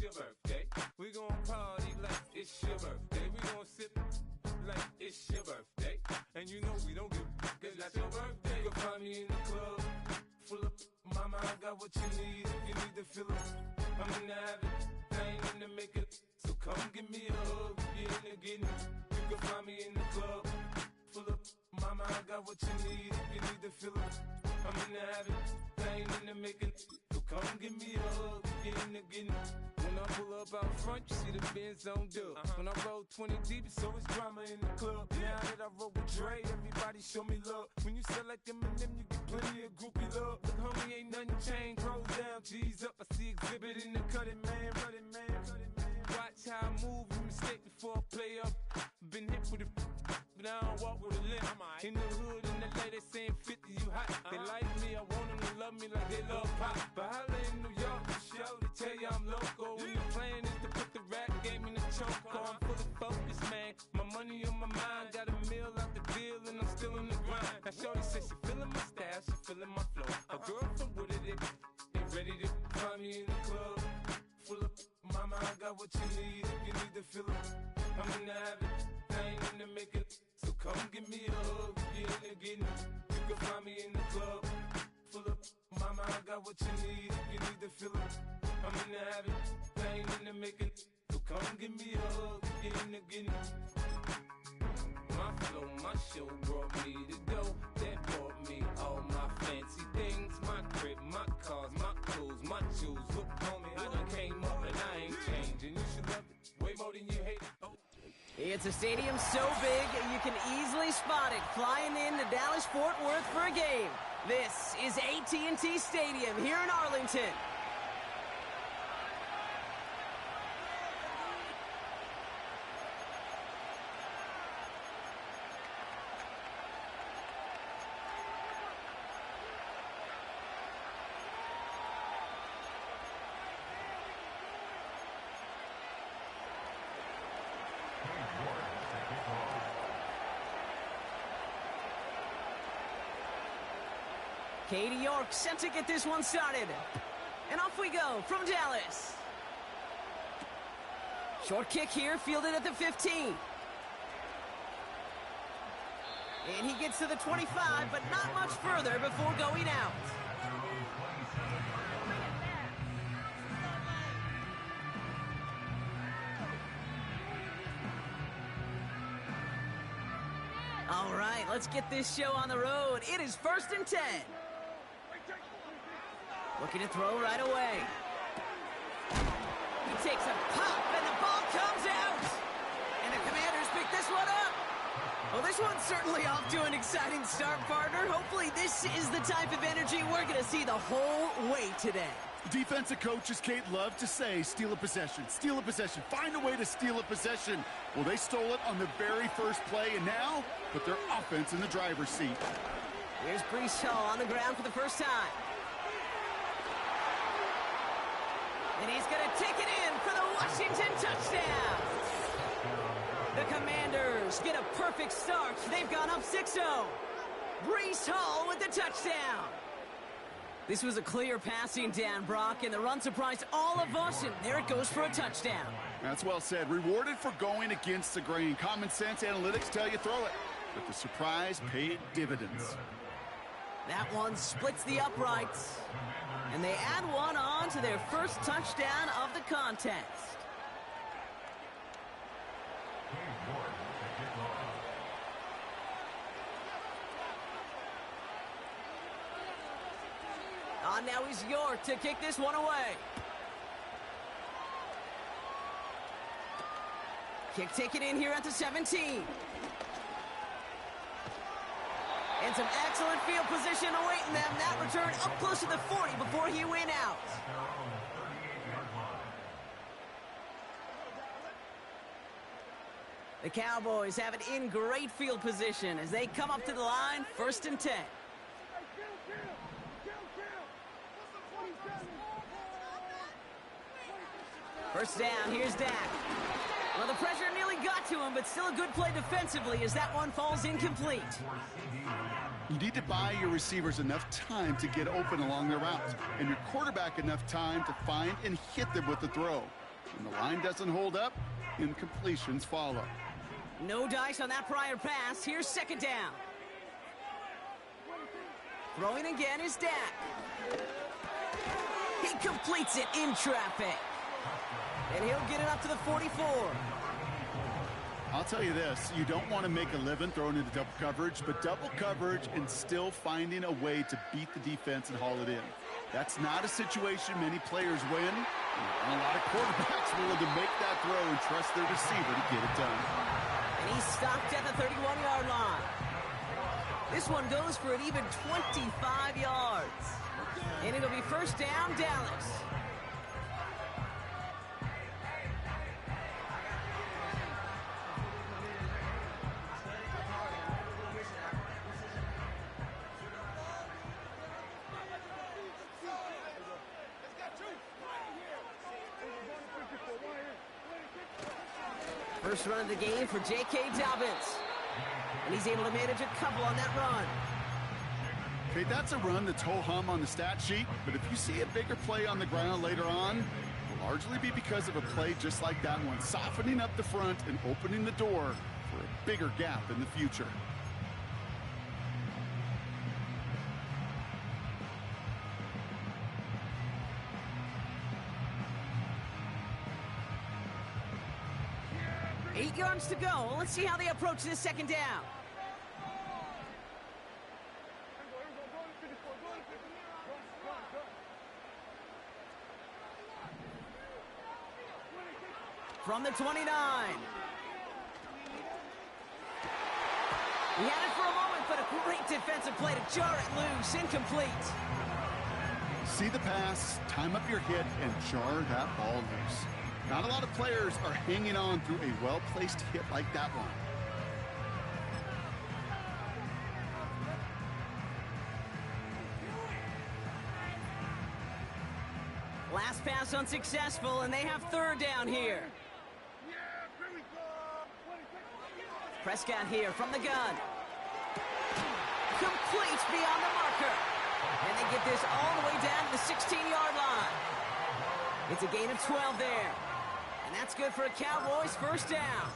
your birthday. We gon' party like it's your birthday. We gon' sip like it's your birthday. And you know we don't give cause that's your birthday. You can find me in the club, full of mama, I got what you need. If you need to fill up, I'm in the habit, I ain't in the makeup. So come give me a hug, you in the getting. You can find me in the club, full of mama, I got what you need. If you need to fill up, I'm in the habit, I ain't in the makeup. So come give me a hug, you in the getting. When I pull up out front, you see the Benz on dub. When I roll 20 deep, it's always drama in the club. Now that I roll with Dre, everybody show me love. When you sell like Eminem, you get plenty of groupie love. Look, homie, ain't nothing changed. Rolls down, G's up. I see exhibit in the cutting, man. Running, man. Watch how I move, you mistake before I play up. Been hit with a but I don't walk with a limp. In the hood, in the LA, they saying 50, you hot. They like me, I want them to love me like they love pop. But holla in New York, for show, they tell you I'm local. And the plan is to put the rap game in the choke. I'm fully focused, man. My money on my mind, got a meal out the deal, and I'm still in the grind. Now shorty says she feeling my style, she feeling my flow. A girl from Wooded, they ready to find me in the club. Full of mama, I got what you need. If you need to fill up, I'm in the habit, I ain't in the makeup. So come give me a hug, you in the getting. You can find me in the club, full of mama, I got what you need. If you need to fill up, I'm in the habit, I ain't in the makeup. So come give me a hug, you in the getting. My flow, my show brought me to go. That brought me all my fancy things. My crib, my cars, my clothes, my shoes. Look, homie, I done came up and I ain't changing. You should love it way more than you hate it. Oh. It's a stadium so big you can easily spot it flying into Dallas-Fort Worth for a game. This is AT&T Stadium here in Arlington. Katie York set to get this one started. And off we go from Dallas. Short kick here, fielded at the 15. And he gets to the 25, but not much further before going out. All right, let's get this show on the road. It is 1st and 10. Looking to throw right away. He takes a pop, and the ball comes out. And the Commanders pick this one up. Well, this one's certainly off to an exciting start, partner. Hopefully this is the type of energy we're going to see the whole way today. Defensive coaches, Kate, love to say, steal a possession, find a way to steal a possession. Well, they stole it on the very first play, and now put their offense in the driver's seat. Here's Brees Hall on the ground for the first time. And he's going to take it in for the Washington touchdown. The Commanders get a perfect start. They've gone up 6-0. Brees Hall with the touchdown. This was a clear passing down, Brock, and the run surprised all of us, and there it goes for a touchdown. That's well said. Rewarded for going against the grain. Common sense analytics tell you throw it, but the surprise paid dividends. That one splits the uprights, and they add one on to their first touchdown of the contest. Now is York to kick this one away. Kick taken in here at the 17. And some excellent field position awaiting them. That return up close to the 40 before he went out. The Cowboys have it in great field position as they come up to the line, 1st and 10. First down, here's Dak. Well, the pressure nearly got to him, but still a good play defensively as that one falls incomplete. You need to buy your receivers enough time to get open along their routes, and your quarterback enough time to find and hit them with the throw. When the line doesn't hold up, incompletions follow. No dice on that prior pass. Here's second down. Throwing again is Dak. He completes it in traffic. And he'll get it up to the 44. I'll tell you this, you don't want to make a living throwing into double coverage, but double coverage and still finding a way to beat the defense and haul it in. That's not a situation many players win. And a lot of quarterbacks willing to make that throw and trust their receiver to get it done. And he's stopped at the 31-yard line. This one goes for an even 25 yards. And it'll be first down, Dallas. First run of the game for J.K. Dobbins. And he's able to manage a couple on that run. Okay, that's a run that's ho-hum on the stat sheet, but if you see a bigger play on the ground later on, it'll largely be because of a play just like that one, softening up the front and opening the door for a bigger gap in the future. Eight yards to go. Let's see how they approach this second down. From the 29. He had it for a moment, but a great defensive play to jar it loose. Incomplete. See the pass, time up your hit, and jar that ball loose. Not a lot of players are hanging on through a well-placed hit like that one. Last pass unsuccessful, and they have third down here. Prescott here from the gun. Complete beyond the marker. And they get this all the way down to the 16-yard line. It's a gain of 12 there. And that's good for a Cowboys first down.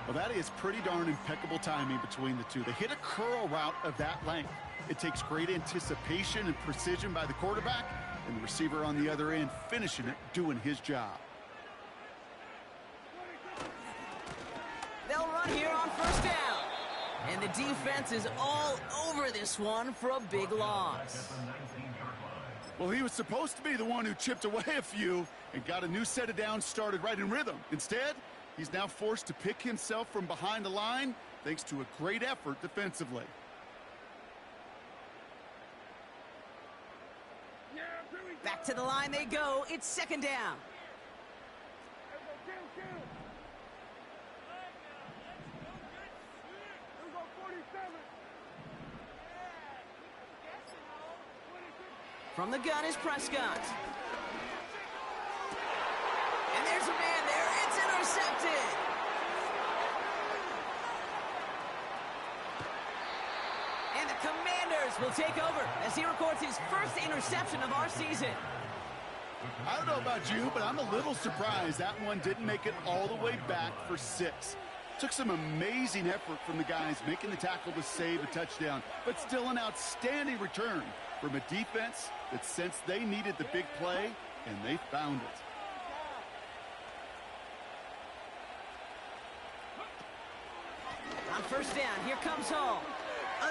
Well, that is pretty darn impeccable timing between the two. They hit a curl route of that length. It takes great anticipation and precision by the quarterback, and the receiver on the other end finishing it, doing his job. They'll run here on first down. And the defense is all over this one for a big loss. Well, he was supposed to be the one who chipped away a few and got a new set of downs started right in rhythm. Instead, he's now forced to pick himself from behind the line thanks to a great effort defensively. Back to the line they go. It's second down. From the gun is Prescott. And there's a man there. It's intercepted. And the Commanders will take over as he records his first interception of our season. I don't know about you, but I'm a little surprised that one didn't make it all the way back for 6. Took some amazing effort from the guys making the tackle to save a touchdown, but still an outstanding return from a defense that sensed they needed the big play, and they found it. On first down, here comes Hall.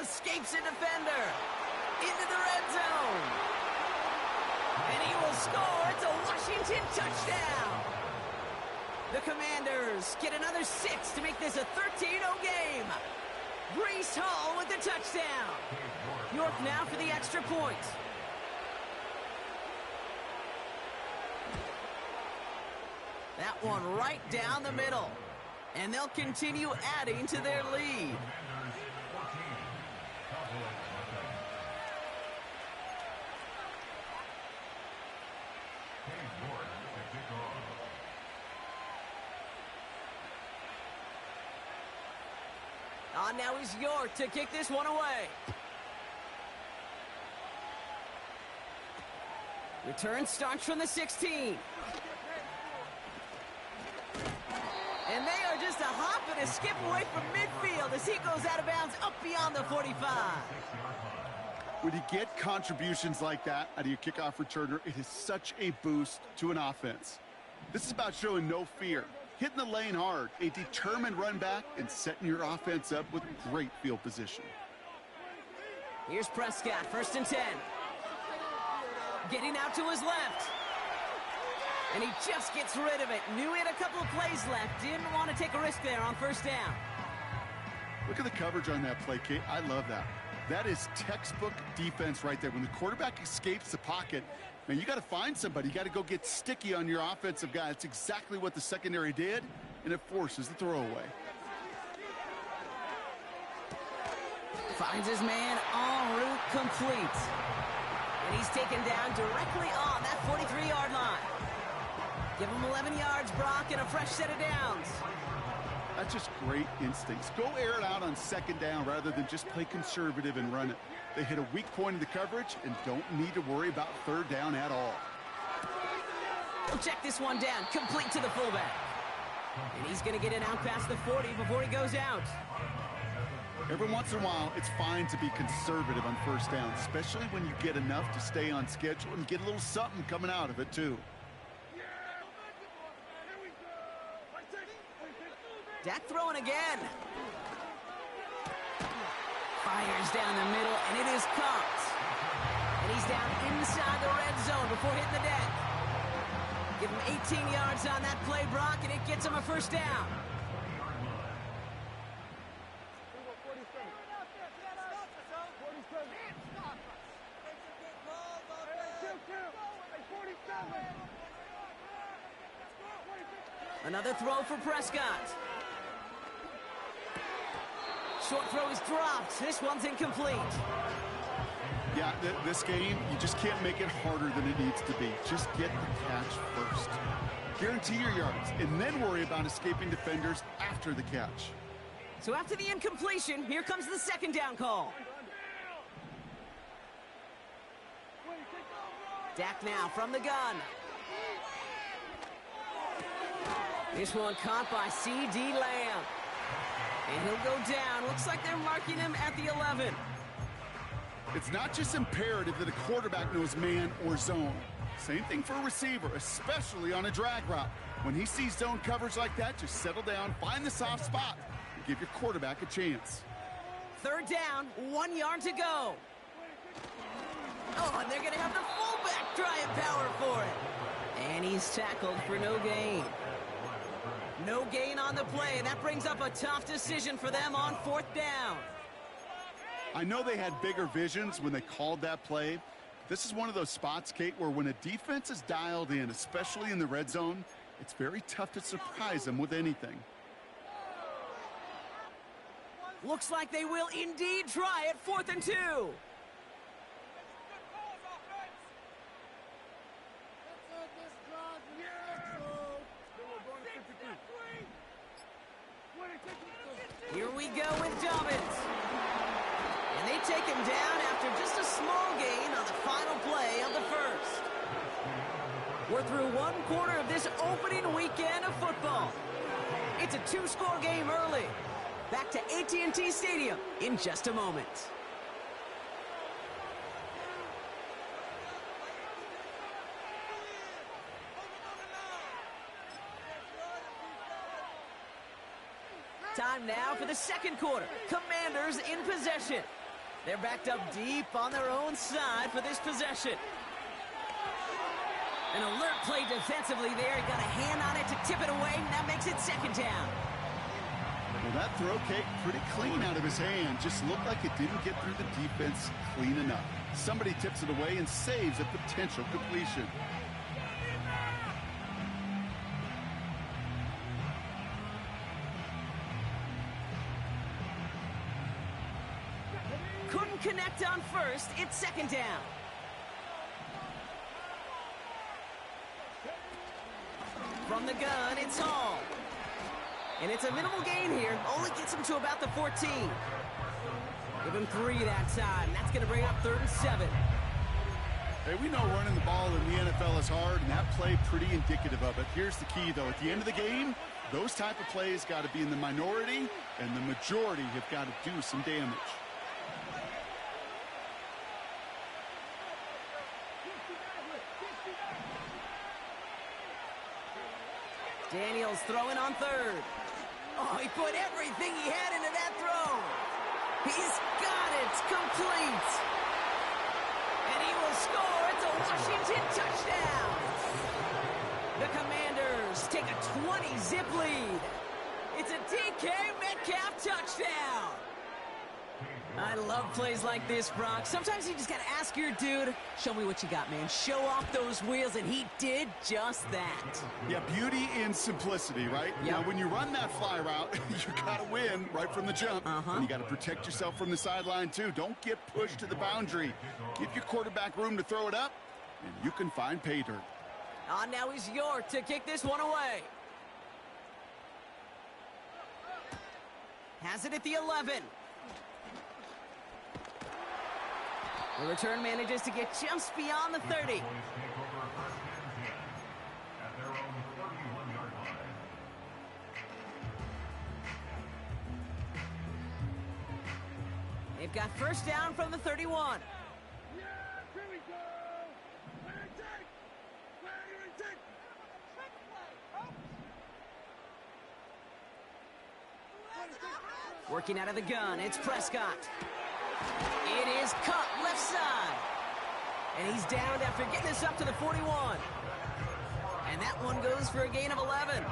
Escapes a defender. Into the red zone. And he will score. It's a Washington touchdown. The Commanders get another 6 to make this a 13-0 game. Brees Hall with the touchdown. York now for the extra point. That one right down the middle. And they'll continue adding to their lead. On now is York to kick this one away. Return starts from the 16. to skip away from midfield as he goes out of bounds up beyond the 45. When you get contributions like that out of your kickoff returner, it is such a boost to an offense. This is about showing no fear, hitting the lane hard, a determined run back, and setting your offense up with great field position. Here's Prescott, 1st and 10. Getting out to his left. And he just gets rid of it. Knew he had a couple of plays left. Didn't want to take a risk there on 1st down. Look at the coverage on that play, Kate. I love that. That is textbook defense right there. When the quarterback escapes the pocket, man, you got to find somebody. You got to go get sticky on your offensive guy. That's exactly what the secondary did, and it forces the throwaway. Finds his man en route complete. And he's taken down directly on that 43-yard line. Give him 11 yards, Brock, and a fresh set of downs. That's just great instincts. Go air it out on 2nd down rather than just play conservative and run it. They hit a weak point in the coverage and don't need to worry about 3rd down at all. He'll check this one down, complete to the fullback. And he's going to get it out past the 40 before he goes out. Every once in a while, it's fine to be conservative on 1st down, especially when you get enough to stay on schedule and get a little something coming out of it, too. Dak throwing again. Fires down the middle, and it is caught. And he's down inside the red zone before hitting the deck. Give him 18 yards on that play, Brock, and it gets him a 1st down. Another throw for Prescott. Short throw is dropped. This one's incomplete. Yeah, this game, you just can't make it harder than it needs to be. Just get the catch first. Guarantee your yards, and then worry about escaping defenders after the catch. So after the incompletion, here comes the 2nd down call. Dak now from the gun. This one caught by C.D. Lamb. And he'll go down. Looks like they're marking him at the 11. It's not just imperative that a quarterback knows man or zone. Same thing for a receiver, especially on a drag route. When he sees zone coverage like that, just settle down, find the soft spot, and give your quarterback a chance. 3rd down, 1 yard to go. Oh, and they're going to have the fullback try and power for it. And he's tackled for no gain. No gain on the play, and that brings up a tough decision for them on 4th down. I know they had bigger visions when they called that play. This is one of those spots, Kate, where when a defense is dialed in, especially in the red zone, it's very tough to surprise them with anything. Looks like they will indeed try it. 4th and 2. Here we go with Dobbins. And they take him down after just a small gain on the final play of the 1st. We're through 1 quarter of this opening weekend of football. It's a 2-score game early. Back to AT&T Stadium in just a moment. Time now for the 2nd quarter. Commanders in possession. They're backed up deep on their own side for this possession. An alert play defensively there. Got a hand on it to tip it away, and that makes it 2nd down. Well, that throw, Kate, pretty clean out of his hand. Just looked like it didn't get through the defense clean enough. Somebody tips it away and saves a potential completion. Couldn't connect on 1st. It's 2nd down. From the gun, it's Hall. And it's a minimal gain here. Only gets him to about the 14. Give him 3 that time. That's going to bring up 3rd and 7. Hey, we know running the ball in the NFL is hard, and that play pretty indicative of it. Here's the key, though. At the end of the game, those type of plays got to be in the minority, and the majority have got to do some damage. Daniels throwing on third. Oh, he put everything he had into that throw. He's got it complete. And he will score. It's a Washington touchdown. The Commanders take a 20-zip lead. It's a DK Metcalf touchdown. I love plays like this, Brock. Sometimes you just got to ask your dude, show me what you got, man. Show off those wheels, and he did just that. Yeah, beauty in simplicity, right? Yep. Now, when you run that fly route, you got to win right from the jump. And you got to protect yourself from the sideline, too. Don't get pushed to the boundary. Give your quarterback room to throw it up, and you can find pay dirt. Now he's York to kick this one away. Has it at the 11. The return manages to get just beyond the 30. They've got first down from the 31. Working out of the gun, it's Prescott. It is cut left side. And he's downed after getting this up to the 41. And that one goes for a gain of 11.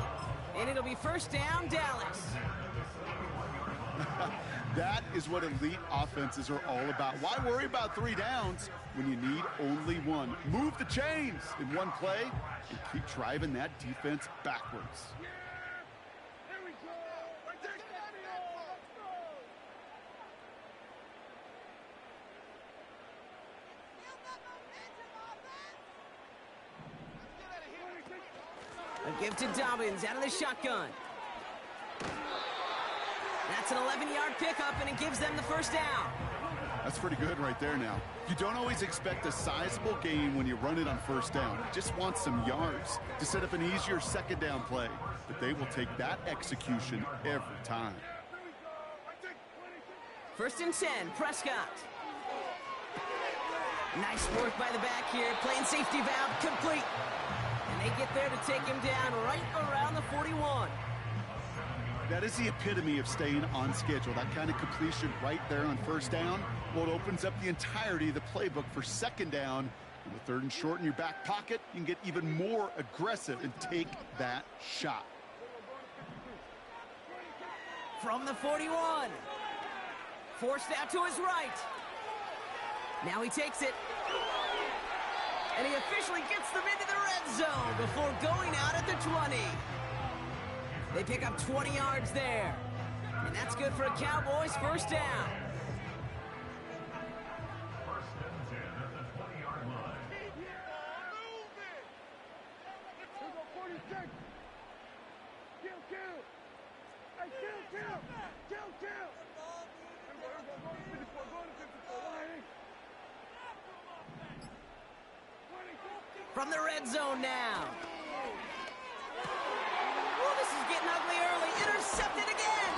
And it'll be first down, Dallas. That is what elite offenses are all about. Why worry about 3 downs when you need only 1? Move the chains in one play and keep driving that defense backwards. A give to Dobbins out of the shotgun. That's an 11-yard pickup, and it gives them the first down. That's pretty good right there now. You don't always expect a sizable gain when you run it on first down. You just want some yards to set up an easier second down play. But they will take that execution every time. First and 10, Prescott. Nice work by the back here, playing safety valve complete. And they get there to take him down right around the 41. That is the epitome of staying on schedule. That kind of completion right there on first down. Well, it opens up the entirety of the playbook for second down. And with 3rd and short in your back pocket, you can get even more aggressive and take that shot. From the 41. Forced out to his right. Now he takes it. And he officially gets them into the red zone before going out at the 20. They pick up 20 yards there. And that's good for a Cowboys first down. From the red zone now. Oh, this is getting ugly early. Intercepted again.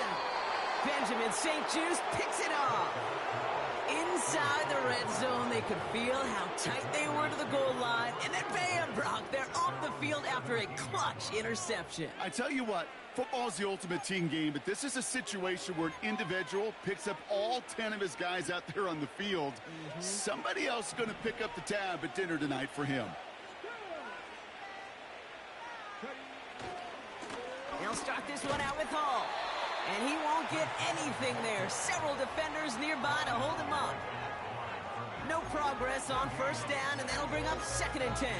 Benjamin St. Juste picks it off. Inside the red zone, they could feel how tight they were to the goal line. And then bam, Brock, they're off the field after a clutch interception. I tell you what, football is the ultimate team game, but this is a situation where an individual picks up all 10 of his guys out there on the field. Somebody else is going to pick up the tab at dinner tonight for him. They'll start this one out with Hall. And he won't get anything there. Several defenders nearby to hold him up. No progress on first down, and that'll bring up 2nd and 10.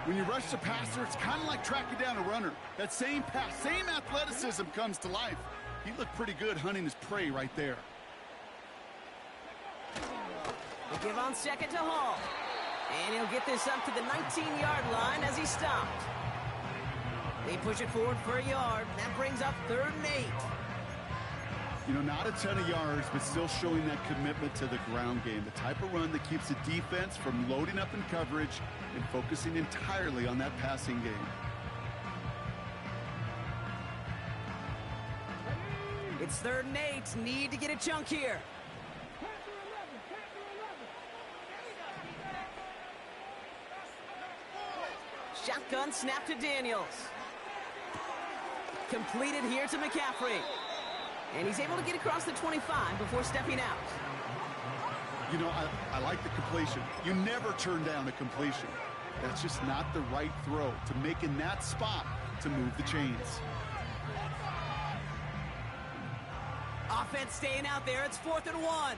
When you rush the passer, it's kind of like tracking down a runner. That same pass, same athleticism comes to life. He looked pretty good hunting his prey right there. They give on 2nd to Hall. And he'll get this up to the 19-yard line as he stopped. They push it forward for a yard. That brings up 3rd and 8. You know, not a ton of yards, but still showing that commitment to the ground game. The type of run that keeps the defense from loading up in coverage and focusing entirely on that passing game. It's 3rd and 8. Need to get a chunk here. Shotgun snap to Daniels. Completed here to McCaffrey. And he's able to get across the 25 before stepping out. You know, I like the completion. You never turn down a completion. That's just not the right throw to make in that spot to move the chains. Offense staying out there. It's 4th and 1.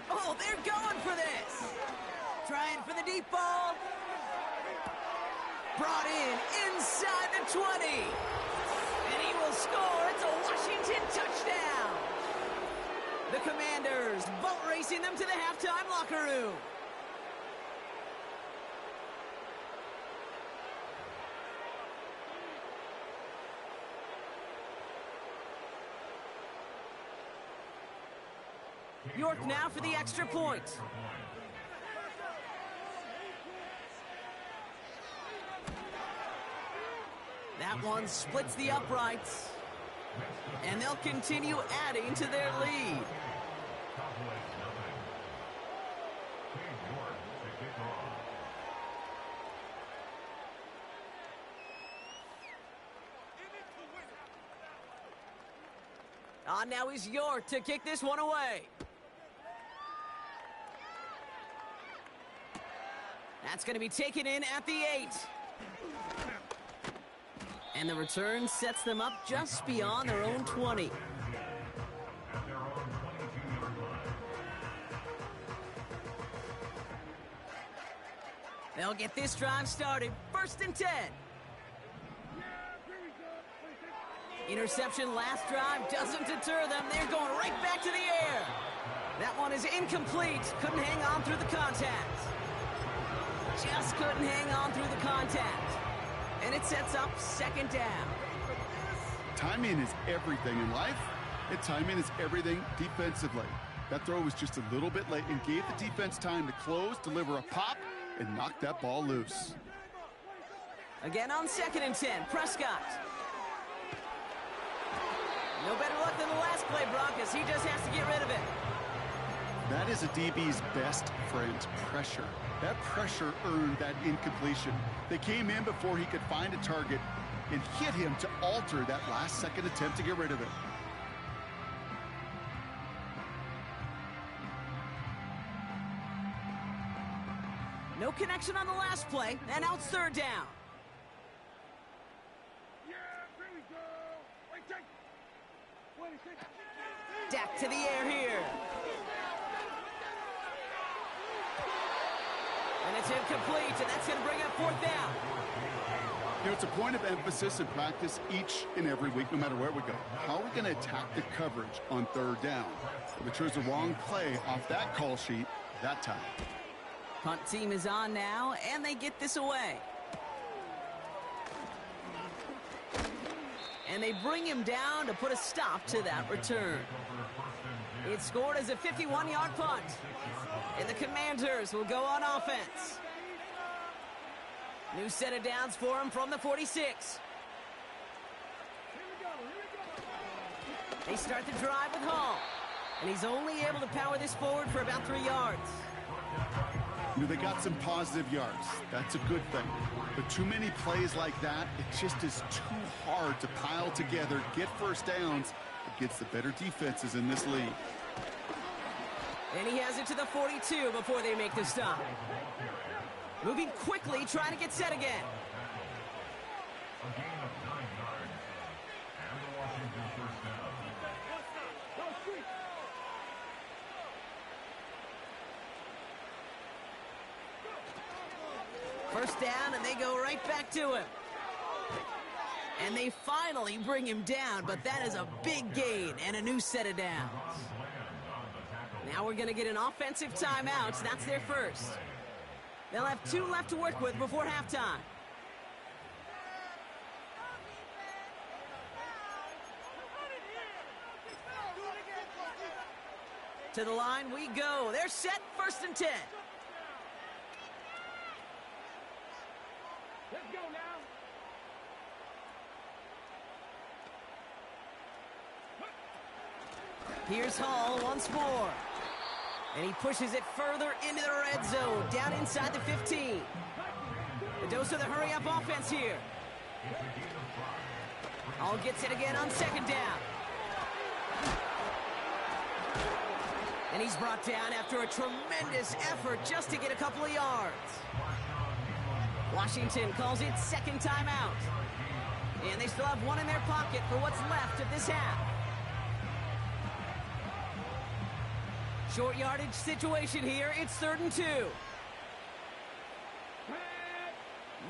Oh, they're going for this. Trying for the deep ball. Brought in inside the 20. And he will score. It's a Washington touchdown. The Commanders boat racing them to the halftime locker room. York now for the extra point. That one splits the uprights. And they'll continue adding to their lead. Now is York to kick this one away. That's going to be taken in at the 8. And the return sets them up just beyond their own 20. They'll get this drive started. 1st and 10. Interception last drive doesn't deter them. They're going right back to the air. That one is incomplete. Couldn't hang on through the contact. Just couldn't hang on through the contact. And it sets up 2nd down. Timing is everything in life, and timing is everything defensively. That throw was just a little bit late and gave the defense time to close, deliver a pop, and knock that ball loose. Again on 2nd and 10, Prescott. No better luck than the last play, Brock, as he just has to get rid of it. That is a DB's best friend, pressure. That pressure earned that incompletion. They came in before he could find a target and hit him to alter that last-second attempt to get rid of it. No connection on the last play, and now it's 3rd down. Dak to the air here. And it's incomplete, and that's going to bring up 4th down. You know, it's a point of emphasis in practice each and every week, no matter where we go. How are we going to attack the coverage on 3rd down? If we chose the wrong play off that call sheet that time. Punt team is on now, and they get this away. And they bring him down to put a stop to that return. It's scored as a 51-yard punt. And the Commanders will go on offense. New set of downs for him from the 46. They start the drive with Hall. And he's only able to power this forward for about 3 yards. You know, they got some positive yards. That's a good thing. But too many plays like that, it just is too hard to pile together, get 1st downs against the better defenses in this league. And he has it to the 42 before they make the stop. Moving quickly, trying to get set again. A gain of 9 yards. And the Washington 1st down. First down, and they go right back to him. And they finally bring him down, but that is a big gain and a new set of downs. Now we're going to get an offensive timeout. That's their first. They'll have 2 left to work with before halftime. To the line we go. They're set, 1st and 10. Let's go now. Here's Hall once more. And he pushes it further into the red zone, down inside the 15. The dose of the hurry-up offense here. Hall gets it again on 2nd down. And he's brought down after a tremendous effort just to get a couple of yards. Washington calls it 2nd timeout. And they still have 1 in their pocket for what's left of this half. Short yardage situation here. It's 3rd and 2.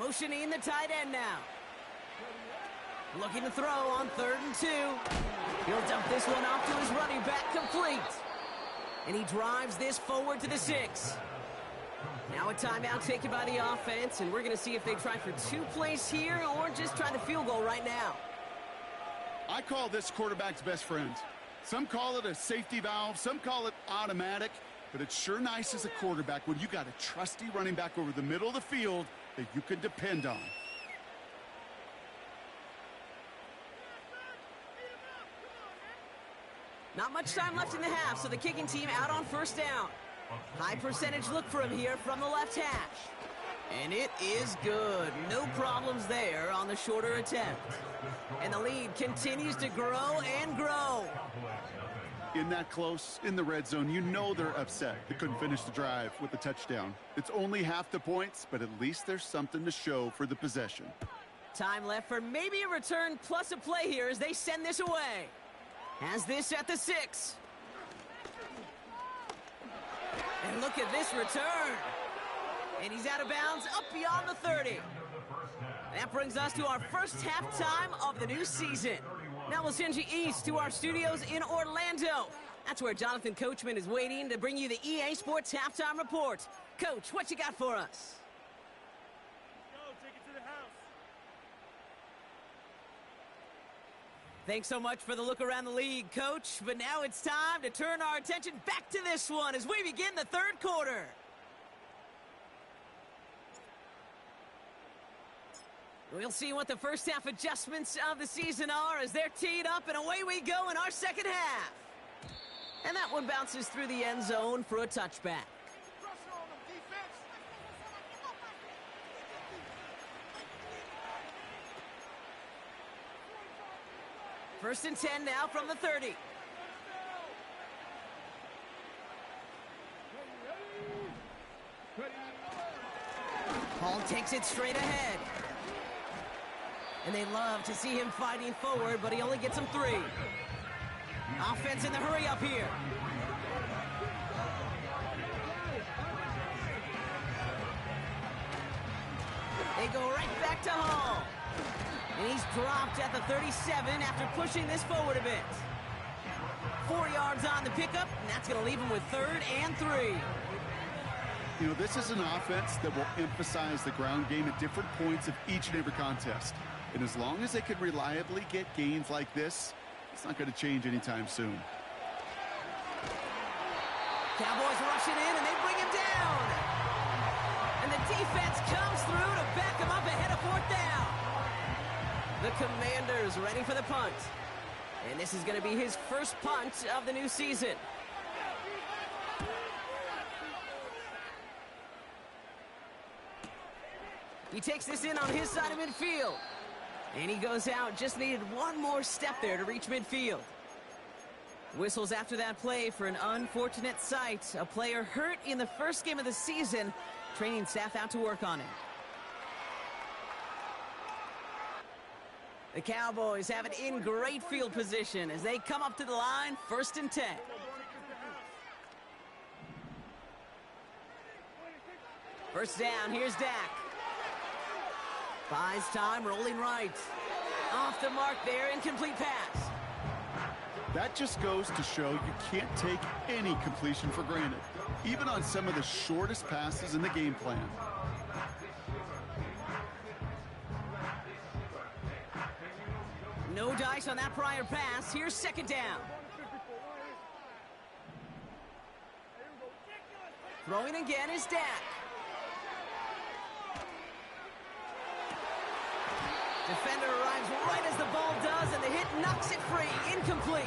Motioning the tight end now. Looking to throw on 3rd and 2. He'll dump this one off to his running back, complete. And he drives this forward to the 6. Now a timeout taken by the offense, and we're going to see if they try for 2 plays here or just try the field goal right now. I call this quarterback's best friend. Some call it a safety valve, some call it automatic, but it's sure nice as a quarterback when you got a trusty running back over the middle of the field that you can depend on. Not much time left in the half, so the kicking team out on 1st down. High percentage look for him here from the left hash. And it is good. No problems there on the shorter attempt. And the lead continues to grow and grow. In that close, in the red zone, you know they're upset. They couldn't finish the drive with the touchdown. It's only half the points, but at least there's something to show for the possession. Time left for maybe a return plus a play here as they send this away. Has this at the 6. And look at this return. And he's out of bounds up beyond the 30. That brings us to our first halftime of the new season. Now we'll send you east to our studios in Orlando. That's where Jonathan Coachman is waiting to bring you the EA Sports Halftime Report. Coach, what you got for us? Thanks so much for the look around the league, Coach. But now it's time to turn our attention back to this one as we begin the 3rd quarter. We'll see what the first half adjustments of the season are as they're teed up, and away we go in our 2nd half. And that one bounces through the end zone for a touchback. 1st and 10 now from the 30. Hall takes it straight ahead. And they love to see him fighting forward, but he only gets them 3. Offense in the hurry up here. They go right back to Hall. And he's dropped at the 37 after pushing this forward a bit. 4 yards on the pickup, and that's going to leave him with 3rd and 3. You know, this is an offense that will emphasize the ground game at different points of each and every contest. And as long as they can reliably get gains like this, it's not going to change anytime soon. Cowboys rushing in, and they bring him down. And the defense comes through to back him up ahead of 4th down. The Commanders ready for the punt. And this is going to be his first punt of the new season. He takes this in on his side of midfield. And he goes out, just needed one more step there to reach midfield. Whistles after that play for an unfortunate sight. A player hurt in the first game of the season. Training staff out to work on him. The Cowboys have it in great field position as they come up to the line, 1st and 10. First down, here's Dak. Buys time, rolling right. Off the mark there, incomplete pass. That just goes to show you can't take any completion for granted. even on some of the shortest passes in the game plan. No dice on that prior pass. Here's second down. Throwing again is Dak. Defender arrives right as the ball does, and the hit knocks it free. Incomplete.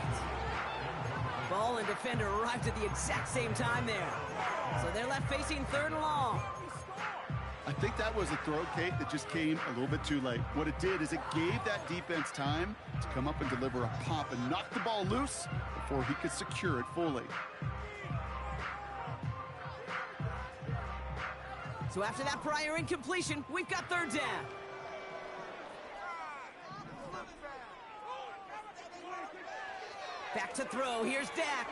Ball and defender arrived at the exact same time there. So they're left facing third and long. I think that was a throw, Kate, that just came a little bit too late. What it did is it gave that defense time to come up and deliver a pop and knock the ball loose before he could secure it fully. So after that prior incompletion, we've got third down. Back to throw. Here's Dak.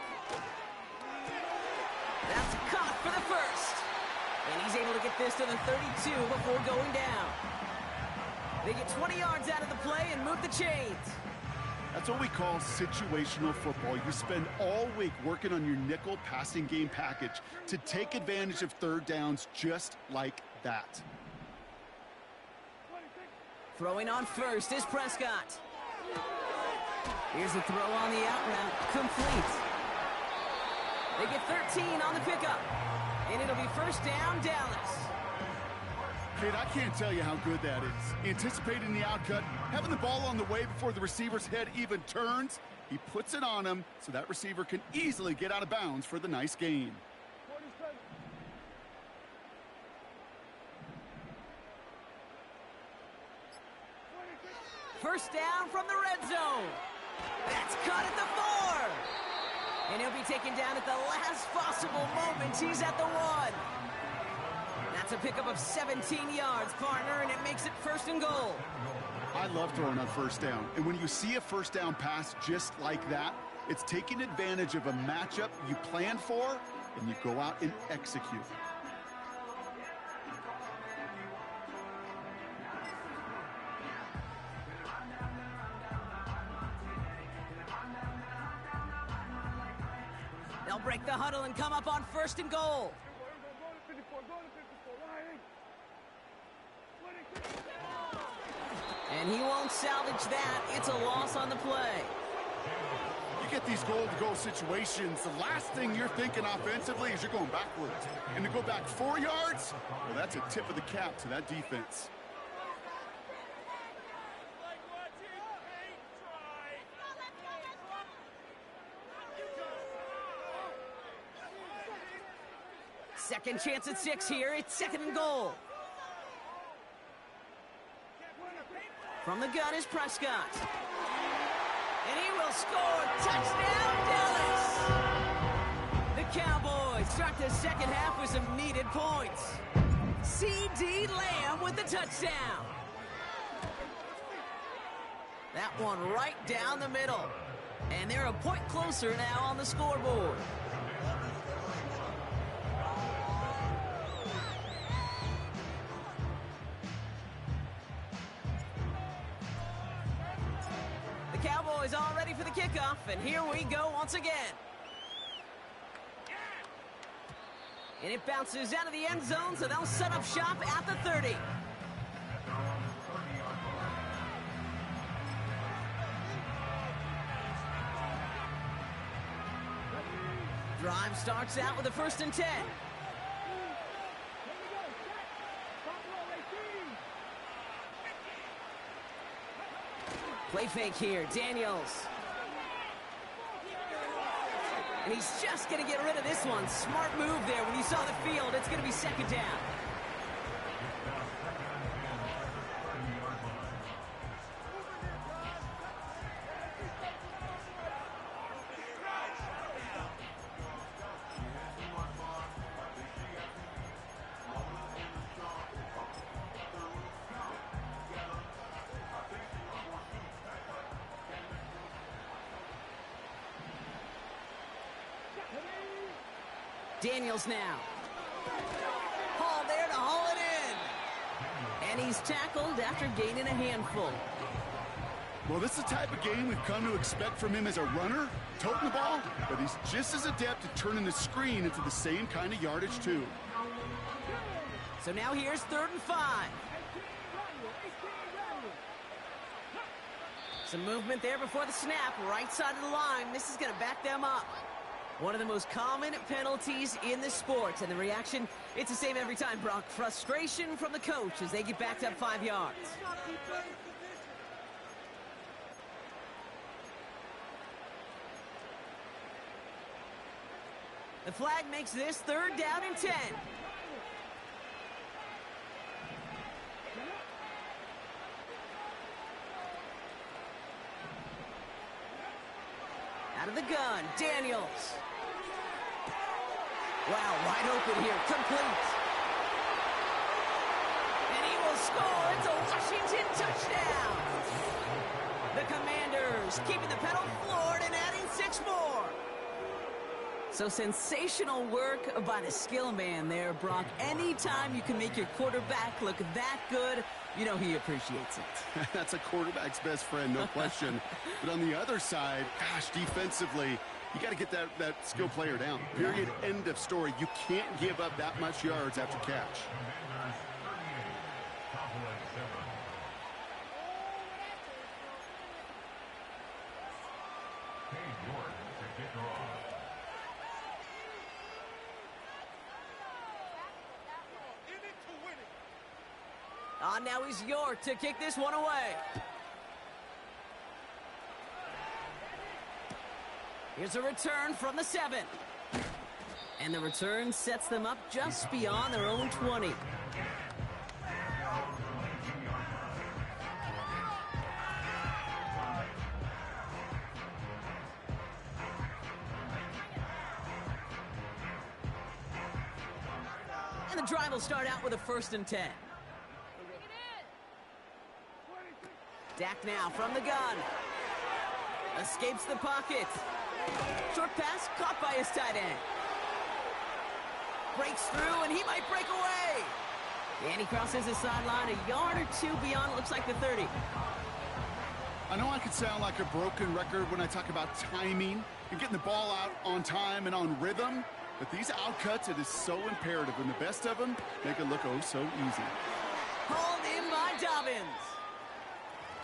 That's caught for the first. And he's able to get this to the 32 before going down. They get 20 yards out of the play and move the chains. That's what we call situational football. You spend all week working on your nickel passing game package to take advantage of third downs just like that. Throwing on first is Prescott. Here's a throw on the out route. Complete. They get 13 on the pickup. And it'll be first down, Dallas. Kate, I can't tell you how good that is. Anticipating the outcut, having the ball on the way before the receiver's head even turns. He puts it on him so that receiver can easily get out of bounds for the nice gain. First down from the red zone. That's caught at the 4. And he'll be taken down at the last possible moment. He's at the 1. That's a pickup of 17 yards, partner, and it makes it first and goal. I love throwing on first down. And when you see a first down pass just like that, it's taking advantage of a matchup you planned for, and you go out and execute. They'll break the huddle and come up on first and goal. And he won't salvage that. It's a loss on the play. You get these goal-to-goal situations, the last thing you're thinking offensively is you're going backwards. And to go back 4 yards, well, that's a tip of the cap to that defense. Second chance at 6 here. It's second and goal. From the gun is Prescott. And he will score. Touchdown, Dallas! The Cowboys start the second half with some needed points. C.D. Lamb with the touchdown. That one right down the middle. And they're a point closer now on the scoreboard. Cowboys all ready for the kickoff, and here we go once again. And it bounces out of the end zone, so they'll set up shop at the 30. Drive starts out with a 1st and 10. Play fake here, Daniels. And he's just going to get rid of this one. Smart move there when you saw the field. It's going to be second down. Daniels now. Hall there to haul it in. And he's tackled after gaining a handful. Well, this is the type of game we've come to expect from him as a runner, toting the ball, but he's just as adept at turning the screen into the same kind of yardage, too. So now here's 3rd and 5. Some movement there before the snap, right side of the line. This is going to back them up. One of the most common penalties in the sport, and the reaction, it's the same every time, Brock. Frustration from the coach as they get backed up 5 yards. The flag makes this 3rd down and 10. Out of the gun, Daniels. Wow, wide open here, complete. And he will score. It's a Washington touchdown. The Commanders keeping the pedal floored and adding 6 more. So sensational work by the skill man there, Brock. Anytime you can make your quarterback look that good, you know he appreciates it. That's a quarterback's best friend, no question. But on the other side, gosh, defensively, you got to get that skill player down. Period, end of story. You can't give up that much yards after catch. Now he's York to kick this one away. Here's a return from the 7. And the return sets them up just beyond their own 20. And the drive will start out with a 1st and 10. Dak now from the gun. Escapes the pocket. Short pass caught by his tight end. Breaks through and he might break away. And he crosses the sideline a yard or 2 beyond, it looks like the 30. I know I could sound like a broken record when I talk about timing and getting the ball out on time and on rhythm, but these outcuts, it is so imperative, and the best of them make it look oh so easy. Hauled in by Dobbins.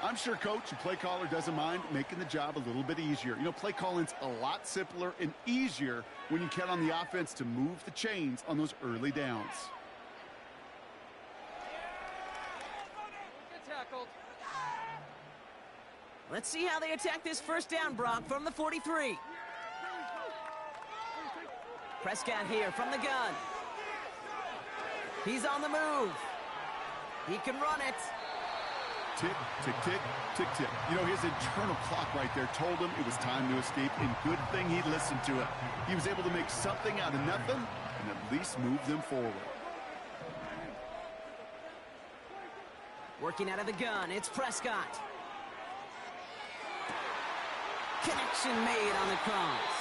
I'm sure coach and play caller doesn't mind making the job a little bit easier. You know, play calling's a lot simpler and easier when you count on the offense to move the chains on those early downs. Let's see how they attack this 1st down, Brock, from the 43. Prescott here from the gun. He's on the move. He can run it. Tick, tick, tick, tick, tick. You know, his internal clock right there told him it was time to escape, and good thing he listened to it. He was able to make something out of nothing and at least move them forward. Working out of the gun, it's Prescott. Connection made on the cross.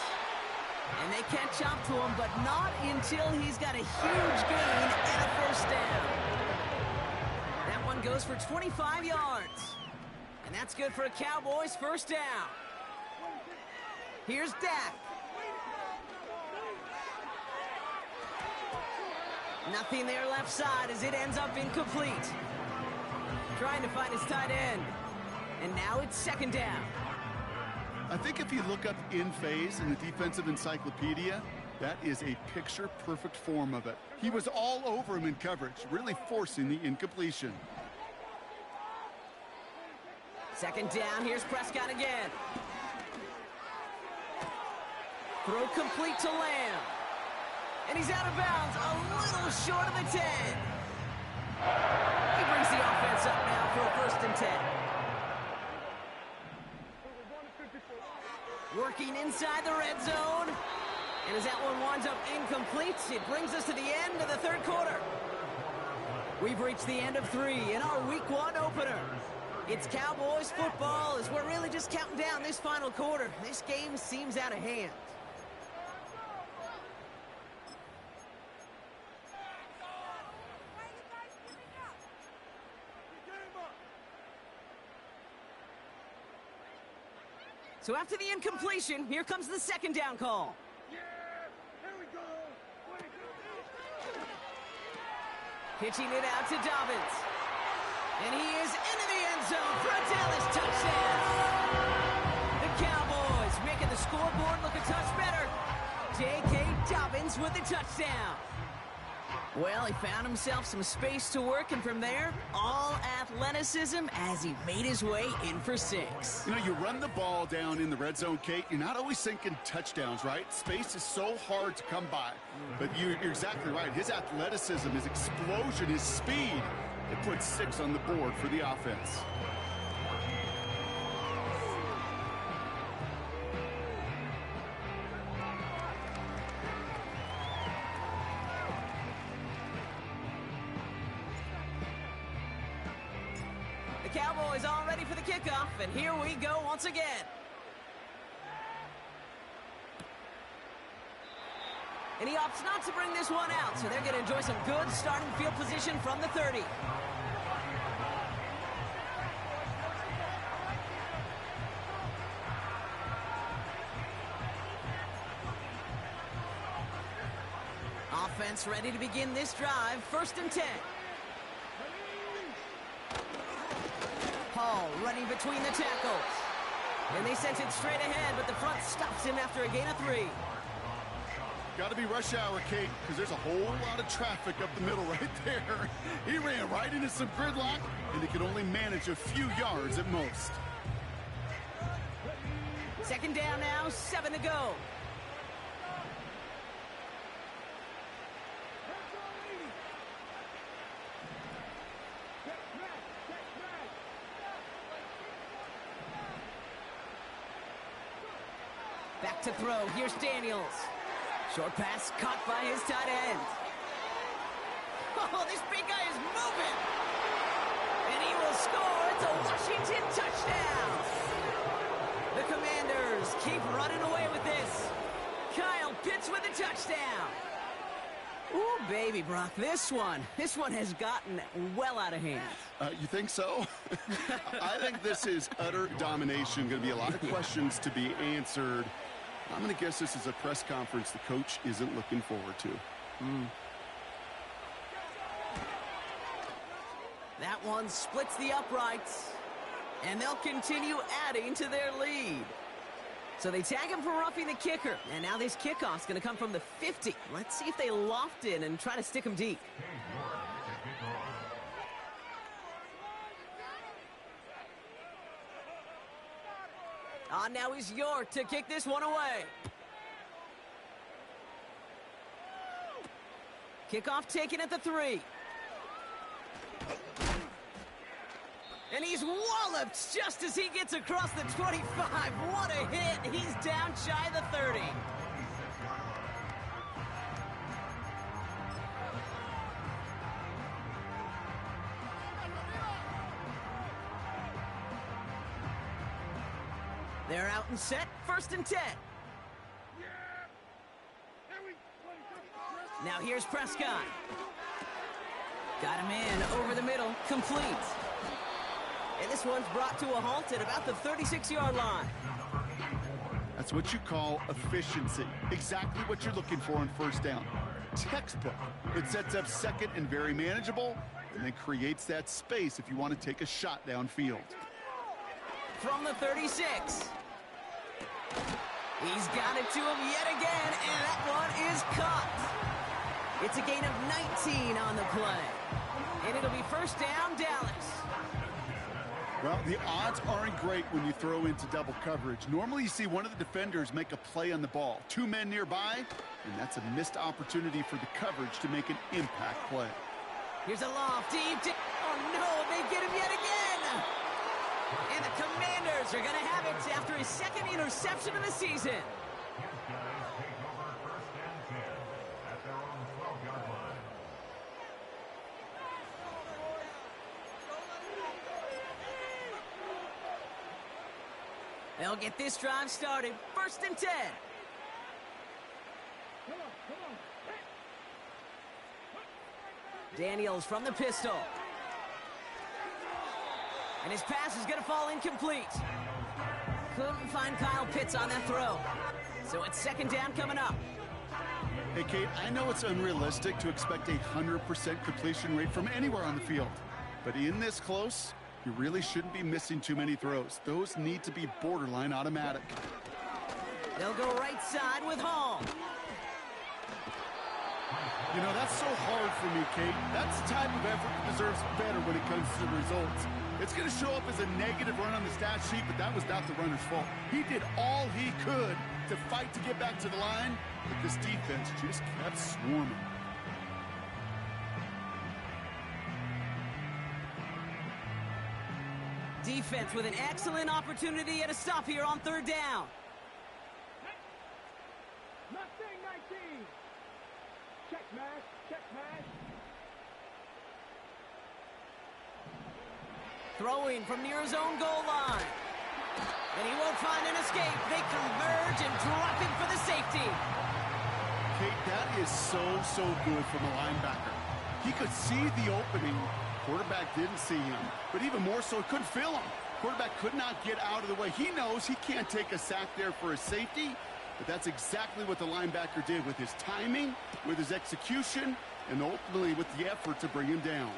And they catch up to him, but not until he's got a huge gain and a 1st down. That one goes for 25 yards. And that's good for a Cowboys 1st down. Here's Dak. Nothing there left side as it ends up incomplete. Trying to find his tight end. And now it's 2nd down. I think if you look up in phase in the defensive encyclopedia, that is a picture-perfect form of it. He was all over him in coverage, really forcing the incompletion. 2nd down, here's Prescott again. Throw complete to Lamb. And he's out of bounds, a little short of the 10. He brings the offense up now for a 1st and 10. Working inside the red zone. And as that one winds up incomplete, it brings us to the end of the 3rd quarter. We've reached the end of 3 in our Week 1 opener. It's Cowboys football as we're really just counting down this final quarter. This game seems out of hand. So after the incompletion, here comes the second down call. Pitching it out to Dobbins. And he is into the end zone for a Dallas touchdown. The Cowboys making the scoreboard look a touch better. J.K. Dobbins with the touchdown. Well, he found himself some space to work, and from there, all athleticism as he made his way in for 6. You know, you run the ball down in the red zone, Kate, you're not always thinking touchdowns, right? Space is so hard to come by. But you're exactly right. His athleticism, his explosion, his speed, it puts 6 on the board for the offense. The Cowboys all ready for the kickoff, and here we go once again. And he opts not to bring this one out, so they're going to enjoy some good starting field position from the 30. Offense ready to begin this drive, 1st and 10. Hall running between the tackles. And they sent it straight ahead, but the front stops him after a gain of 3. Got to be rush hour, Kate, because there's a whole lot of traffic up the middle right there. He ran right into some gridlock, and he could only manage a few yards at most. 2nd down now, 7 to go. Back to throw. Here's Daniels. Short pass caught by his tight end. Oh, this big guy is moving. And he will score. It's a Washington touchdown. The Commanders keep running away with this. Kyle Pitts with a touchdown. Ooh, baby, Brock, this one has gotten well out of hand. You think so? I think this is utter domination. Going to be a lot of questions to be answered. I'm going to guess this is a press conference the coach isn't looking forward to. That one splits the uprights, and they'll continue adding to their lead. So they tag him for roughing the kicker, and now this kickoff's going to come from the 50. Let's see if they loft in and try to stick him deep. Now he's York to kick this one away. Kickoff taken at the 3. And he's walloped just as he gets across the 25. What a hit. He's down shy of the 30. They're out and set, 1st and 10. Now here's Prescott. Got him in over the middle, complete. And this one's brought to a halt at about the 36-yard line. That's what you call efficiency. Exactly what you're looking for in 1st down. Textbook. It sets up 2nd and very manageable, and then creates that space if you want to take a shot downfield. From the 36. He's got it to him yet again, and that one is caught. It's a gain of 19 on the play. And it'll be 1st down, Dallas. Well, the odds aren't great when you throw into double coverage. Normally you see one of the defenders make a play on the ball. 2 men nearby, and that's a missed opportunity for the coverage to make an impact play. Here's a loft deep. Oh, no, they get him yet again. And the Commanders are going to have it after his 2nd interception of the season. They'll get this drive started. 1st and 10. Daniels from the pistol. And his pass is going to fall incomplete. Couldn't find Kyle Pitts on that throw. So it's second down coming up. Hey, Kate, I know it's unrealistic to expect a 100% completion rate from anywhere on the field. But in this close, you really shouldn't be missing too many throws. Those need to be borderline automatic. They'll go right side with Hall. You know, that's so hard for me, Kate. That's the type of effort that deserves better when it comes to the results. It's going to show up as a negative run on the stat sheet, but that was not the runner's fault. He did all he could to fight to get back to the line, but this defense just kept swarming. Defense with an excellent opportunity at a stop here on third down. Mustang 19. Check mash, check mash. Throwing from near his own goal line. And he won't find an escape. They converge and drop him for the safety. Kate, that is so good from a linebacker. He could see the opening. Quarterback didn't see him. But even more so, he couldn't feel him. Quarterback could not get out of the way. He knows he can't take a sack there for a safety. But that's exactly what the linebacker did with his timing, with his execution, and ultimately with the effort to bring him down.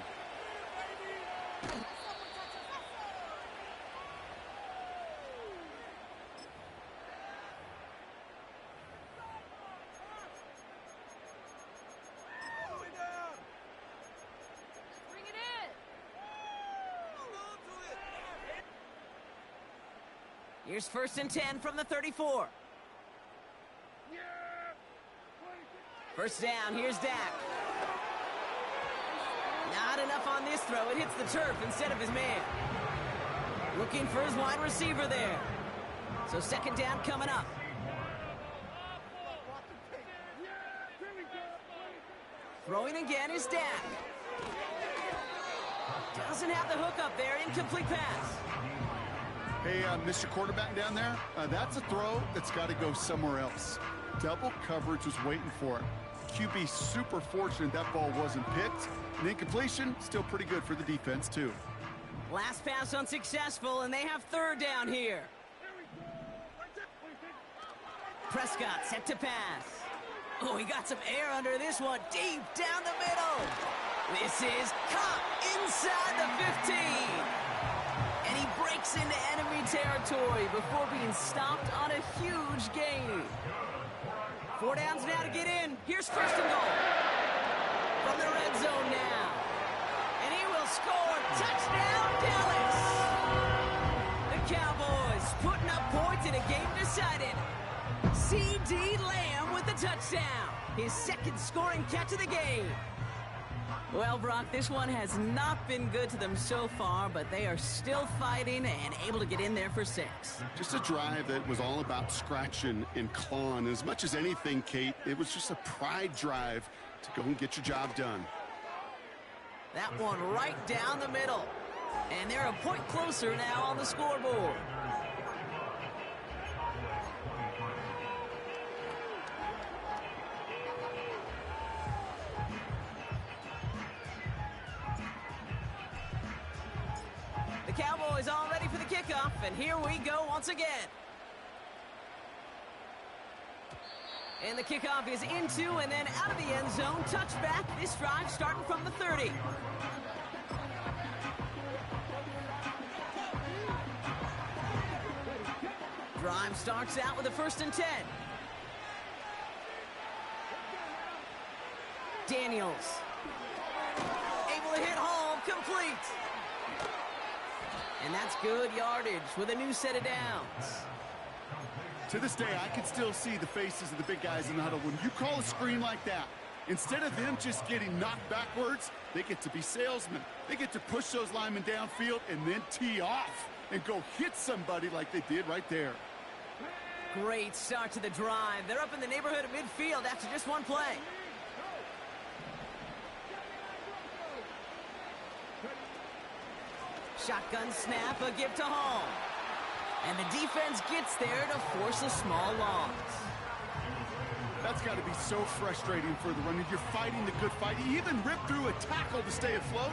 Here's first and 10 from the 34. First down, here's Dak. Not enough on this throw. It hits the turf instead of his man. Looking for his wide receiver there. So second down coming up. Throwing again is Dak. Doesn't have the hook up there. Incomplete pass. Hey, Mr. Quarterback down there, that's a throw that's got to go somewhere else. Double coverage was waiting for it. QB super fortunate that ball wasn't picked. And incompletion, still pretty good for the defense, too. Last pass unsuccessful, and they have third down here. Prescott set to pass. Oh, he got some air under this one. Deep down the middle. This is caught inside the 15. And he breaks into enemy territory before being stopped on a huge gain. 4 downs now to get in. Here's first and goal. From the red zone now. And he will score. Touchdown, Dallas! The Cowboys putting up points in a game decided. C.D. Lamb with the touchdown. His second scoring catch of the game. Well, Brock, this one has not been good to them so far, but they are still fighting and able to get in there for 6. Just a drive that was all about scratching and clawing. As much as anything, Kate, it was just a pride drive to go and get your job done. That one right down the middle. And they're a point closer now on the scoreboard. The Cowboys all ready for the kickoff, and here we go once again. And the kickoff is into and then out of the end zone. Touchback, this drive starting from the 30. Drive starts out with a first and 10. Daniels. Able to hit Hall, complete. And that's good yardage with a new set of downs. To this day, I can still see the faces of the big guys in the huddle. When you call a screen like that, instead of them just getting knocked backwards, they get to be salesmen. They get to push those linemen downfield and then tee off and go hit somebody like they did right there. Great start to the drive. They're up in the neighborhood of midfield after just one play. Shotgun snap, a give to Hall. And the defense gets there to force a small loss. That's got to be so frustrating for the runner. You're fighting the good fight. You even ripped through a tackle to stay afloat,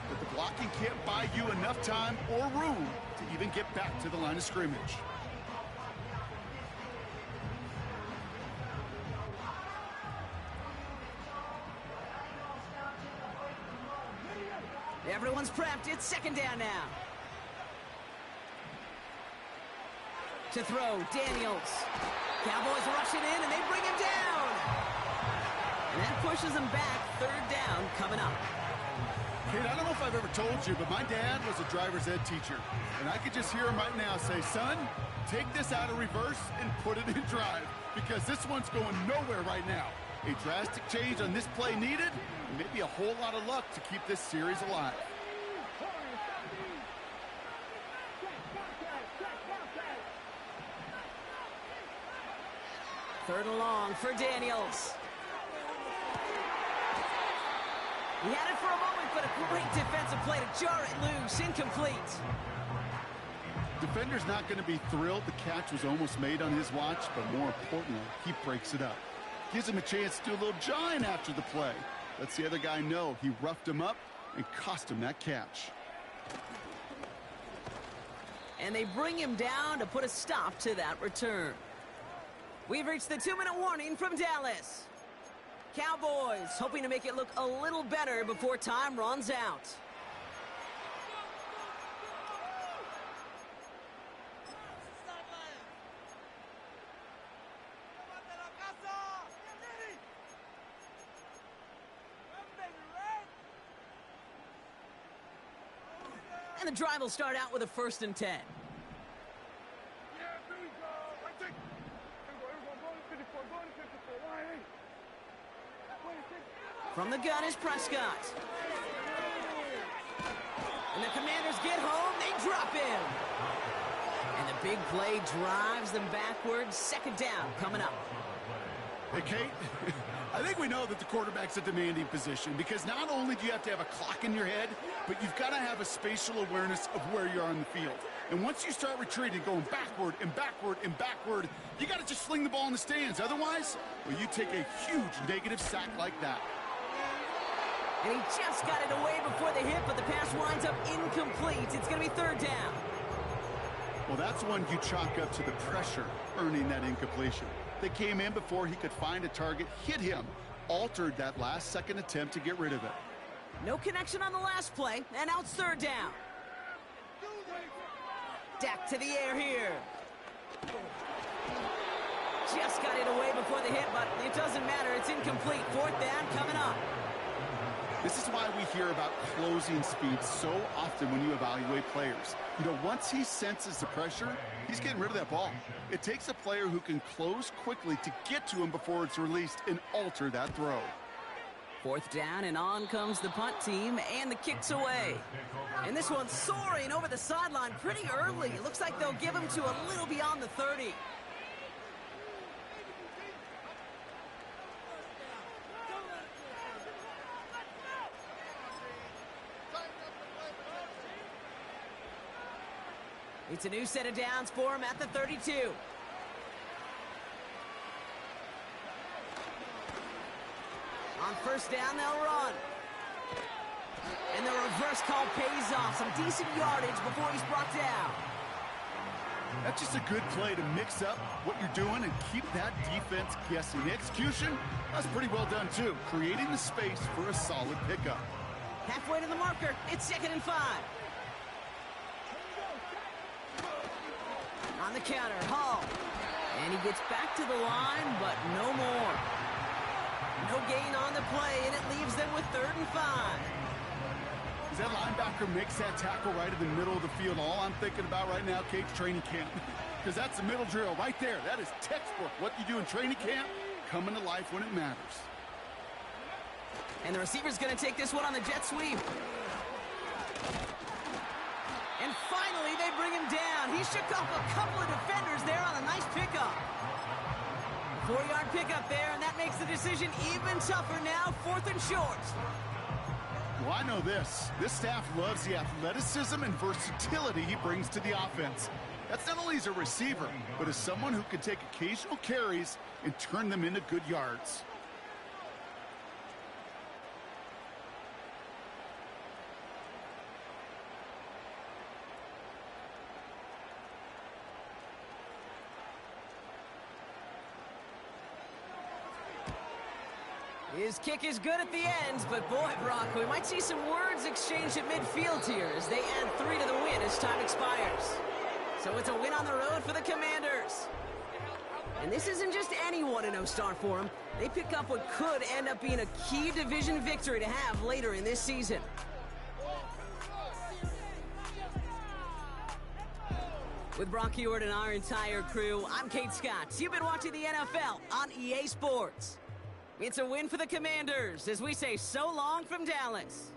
but the blocking can't buy you enough time or room to even get back to the line of scrimmage. Everyone's prepped. It's second down now. To throw, Daniels. Cowboys rushing in, and they bring him down. And that pushes him back. Third down coming up. Kate, I don't know if I've ever told you, but my dad was a driver's ed teacher. And I could just hear him right now say, son, take this out of reverse and put it in drive, because this one's going nowhere right now. A drastic change on this play needed, and maybe a whole lot of luck to keep this series alive. Third and long for Daniels. He had it for a moment, but a great defensive play to jar it loose. Incomplete. Defender's not going to be thrilled the catch was almost made on his watch, but more importantly, he breaks it up. Gives him a chance to do a little jawing after the play. Lets the other guy know he roughed him up and cost him that catch. And they bring him down to put a stop to that return. We've reached the 2-minute warning from Dallas. Cowboys hoping to make it look a little better before time runs out. And the drive will start out with a 1st and 10. From the gun is Prescott. And the Commanders get home. They drop him. And the big play drives them backwards. Second down coming up. Hey, Kate, I think we know that the quarterback's a demanding position, because not only do you have to have a clock in your head, but you've got to have a spatial awareness of where you are on the field. And once you start retreating, going backward and backward and backward, you got to just fling the ball in the stands. Otherwise, well, you take a huge negative sack like that. And he just got it away before the hit, but the pass winds up incomplete. It's going to be third down. Well, that's one you chalk up to the pressure earning that incompletion. They came in before he could find a target, hit him, altered that last-second attempt to get rid of it. No connection on the last play, and now it's third down. Dak to the air here. Just got it away before the hit, but it doesn't matter. It's incomplete. Fourth down coming up. This is why we hear about closing speed so often when you evaluate players. You know, once he senses the pressure, he's getting rid of that ball. It takes a player who can close quickly to get to him before it's released and alter that throw. Fourth down, and on comes the punt team, and the kick's away. And this one's soaring over the sideline pretty early. It looks like they'll give him to a little beyond the 30. It's a new set of downs for him at the 32. On first down, they'll run. And the reverse call pays off. Some decent yardage before he's brought down. That's just a good play to mix up what you're doing and keep that defense guessing. The execution, that's pretty well done too, creating the space for a solid pickup. Halfway to the marker, it's 2nd and 5. On the counter, Hall. And he gets back to the line, but no more. No gain on the play, and it leaves them with 3rd and 5. As that linebacker makes that tackle right in the middle of the field, all I'm thinking about right now, Kate's training camp. Because that's the middle drill right there. That is textbook. What you do in training camp, coming to life when it matters. And the receiver's going to take this one on the jet sweep. And finally, they bring him down. He shook off a couple of defenders there on a nice pickup. 4-yard pickup there, and that makes the decision even tougher now. 4th and short. Well, I know this. This staff loves the athleticism and versatility he brings to the offense. That's not only as a receiver, but as someone who can take occasional carries and turn them into good yards. His kick is good at the end, but boy, Brock, we might see some words exchanged at midfield here as they add 3 to the win as time expires. So it's a win on the road for the Commanders. And this isn't just any 1-0 start for them. They pick up what could end up being a key division victory to have later in this season. With Brock Ewart and our entire crew, I'm Kate Scott. You've been watching the NFL on EA Sports. It's a win for the Commanders as we say so long from Dallas.